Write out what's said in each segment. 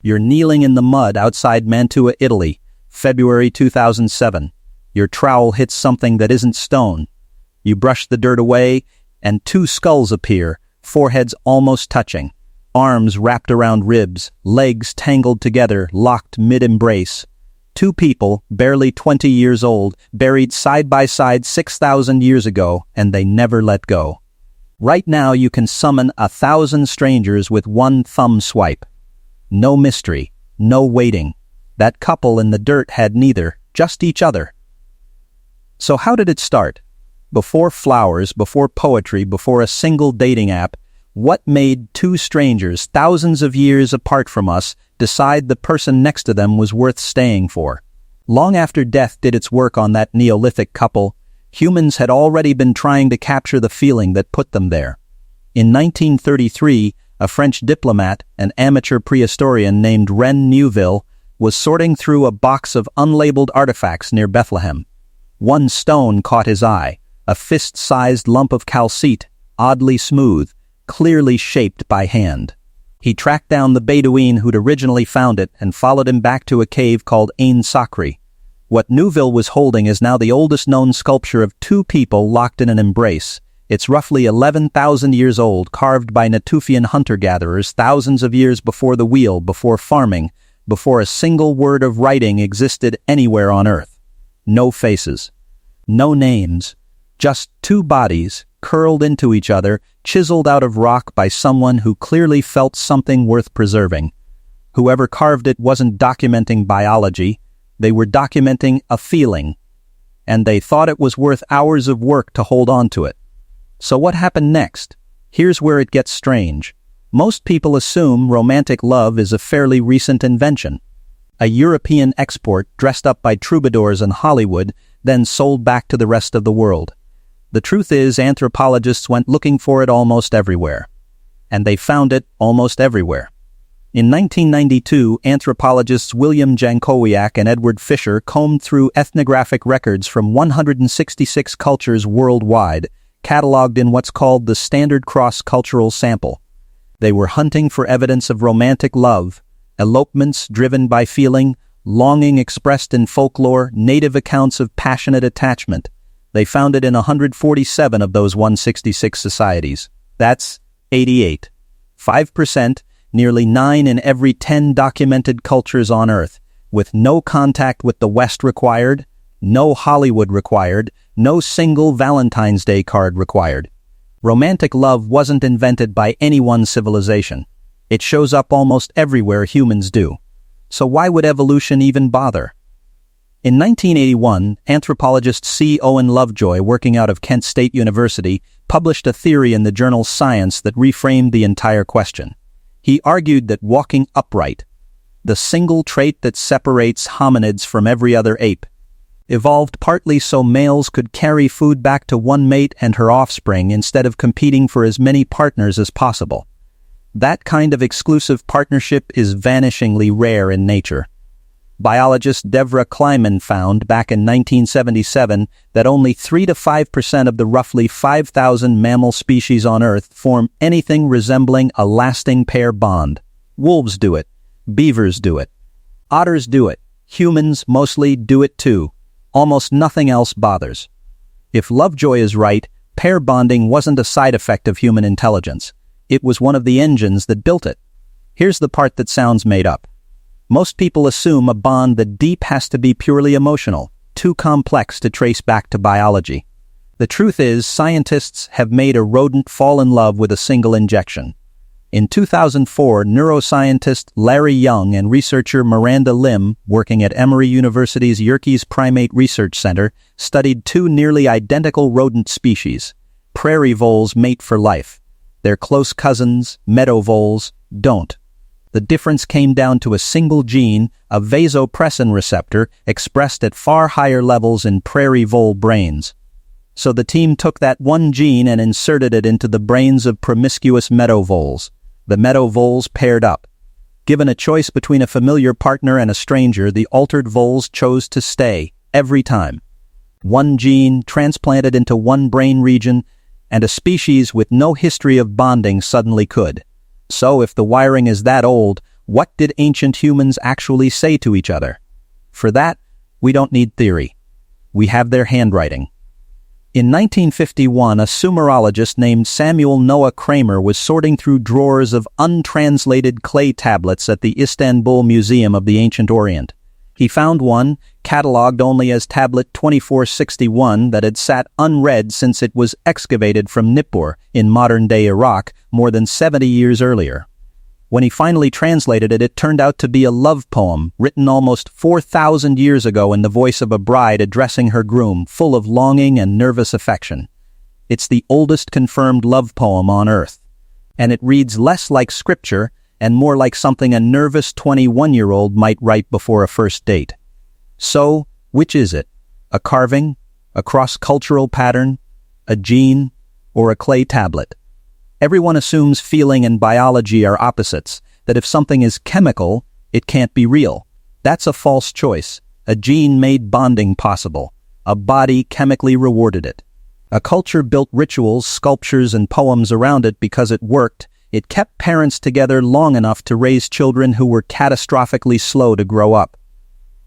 You're kneeling in the mud outside Mantua, Italy, February 2007. Your trowel hits something that isn't stone. You brush the dirt away, and two skulls appear, foreheads almost touching, arms wrapped around ribs, legs tangled together, locked mid-embrace. Two people, barely 20 years old, buried side by side 6,000 years ago, and they never let go. Right now you can summon 1,000 strangers with one thumb swipe. No mystery, no waiting. That couple in the dirt had neither, just each other. So how did it start? Before flowers, before poetry, before a single dating app, what made two strangers, thousands of years apart from us, decide the person next to them was worth staying for? Long after death did its work on that Neolithic couple, humans had already been trying to capture the feeling that put them there. In 1933, a French diplomat, an amateur prehistorian named René Neuville, was sorting through a box of unlabeled artifacts near Bethlehem. One stone caught his eye, a fist-sized lump of calcite, oddly smooth, clearly shaped by hand. He tracked down the Bedouin who'd originally found it and followed him back to a cave called Ain Sakri. What Neuville was holding is now the oldest known sculpture of two people locked in an embrace. It's roughly 11,000 years old, carved by Natufian hunter-gatherers thousands of years before the wheel, before farming, before a single word of writing existed anywhere on Earth. No faces, no names, just two bodies, curled into each other, chiseled out of rock by someone who clearly felt something worth preserving. Whoever carved it wasn't documenting biology, they were documenting a feeling, and they thought it was worth hours of work to hold on to it. So what happened next? Here's where it gets strange. Most people assume romantic love is a fairly recent invention. A European export dressed up by troubadours in Hollywood, then sold back to the rest of the world. The truth is, anthropologists went looking for it almost everywhere. And they found it almost everywhere. In 1992, anthropologists William Jankowiak and Edward Fisher combed through ethnographic records from 166 cultures worldwide, cataloged in what's called the Standard Cross-Cultural Sample. They were hunting for evidence of romantic love, elopements driven by feeling, longing expressed in folklore, native accounts of passionate attachment. They found it in 147 of those 166 societies. That's 88. 5%, nearly 9 in every 10 documented cultures on Earth, with no contact with the West required, no Hollywood required, no single Valentine's Day card required. Romantic love wasn't invented by any one civilization. It shows up almost everywhere humans do. So why would evolution even bother? In 1981, anthropologist C. Owen Lovejoy, working out of Kent State University, published a theory in the journal Science that reframed the entire question. He argued that walking upright, the single trait that separates hominids from every other ape, evolved partly so males could carry food back to one mate and her offspring instead of competing for as many partners as possible. That kind of exclusive partnership is vanishingly rare in nature. Biologist Devra Kleiman found back in 1977 that only 3 to 5% of the roughly 5,000 mammal species on Earth form anything resembling a lasting pair bond. Wolves do it. Beavers do it. Otters do it. Humans mostly do it too. Almost nothing else bothers. If Lovejoy is right, pair bonding wasn't a side effect of human intelligence. It was one of the engines that built it. Here's the part that sounds made up. Most people assume a bond that deep has to be purely emotional, too complex to trace back to biology. The truth is, scientists have made a rodent fall in love with a single injection. In 2004, neuroscientist Larry Young and researcher Miranda Lim, working at Emory University's Yerkes Primate Research Center, studied two nearly identical rodent species. Prairie voles mate for life. Their close cousins, meadow voles, don't. The difference came down to a single gene, a vasopressin receptor, expressed at far higher levels in prairie vole brains. So the team took that one gene and inserted it into the brains of promiscuous meadow voles. The meadow voles paired up. Given a choice between a familiar partner and a stranger, the altered voles chose to stay, every time. One gene transplanted into one brain region, and a species with no history of bonding suddenly could. So if the wiring is that old, What did ancient humans actually say to each other? For that, we don't need theory. We have their handwriting. In 1951, a Sumerologist named Samuel Noah Kramer was sorting through drawers of untranslated clay tablets at the Istanbul Museum of the Ancient Orient. He found one, catalogued only as Tablet 2461, that had sat unread since it was excavated from Nippur in modern-day Iraq more than 70 years earlier. When he finally translated it, it turned out to be a love poem written almost 4,000 years ago in the voice of a bride addressing her groom, full of longing and nervous affection. It's the oldest confirmed love poem on Earth, and it reads less like scripture and more like something a nervous 21-year-old might write before a first date. So, which is it? A carving? A cross-cultural pattern? A gene? Or a clay tablet? Everyone assumes feeling and biology are opposites, that if something is chemical, it can't be real. That's a false choice. A gene made bonding possible. A body chemically rewarded it. A culture built rituals, sculptures, and poems around it because it worked. It kept parents together long enough to raise children who were catastrophically slow to grow up.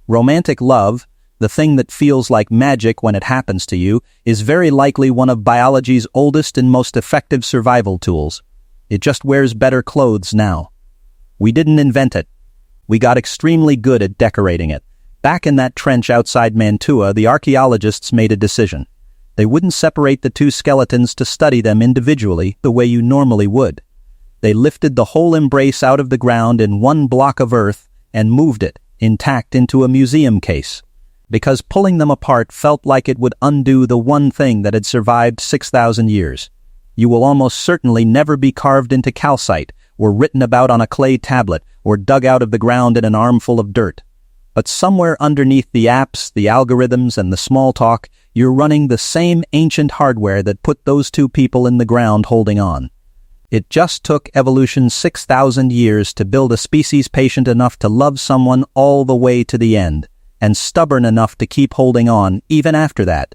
Romantic love, the thing that feels like magic when it happens to you, is very likely one of biology's oldest and most effective survival tools. It just wears better clothes now. We didn't invent it. We got extremely good at decorating it. Back in that trench outside Mantua, the archaeologists made a decision. They wouldn't separate the two skeletons to study them individually the way you normally would. They lifted the whole embrace out of the ground in one block of earth and moved it, intact, into a museum case, because pulling them apart felt like it would undo the one thing that had survived 6,000 years. You will almost certainly never be carved into calcite, or written about on a clay tablet, or dug out of the ground in an armful of dirt. But somewhere underneath the apps, the algorithms, and the small talk, you're running the same ancient hardware that put those two people in the ground holding on. It just took evolution 6,000 years to build a species patient enough to love someone all the way to the end, and stubborn enough to keep holding on even after that.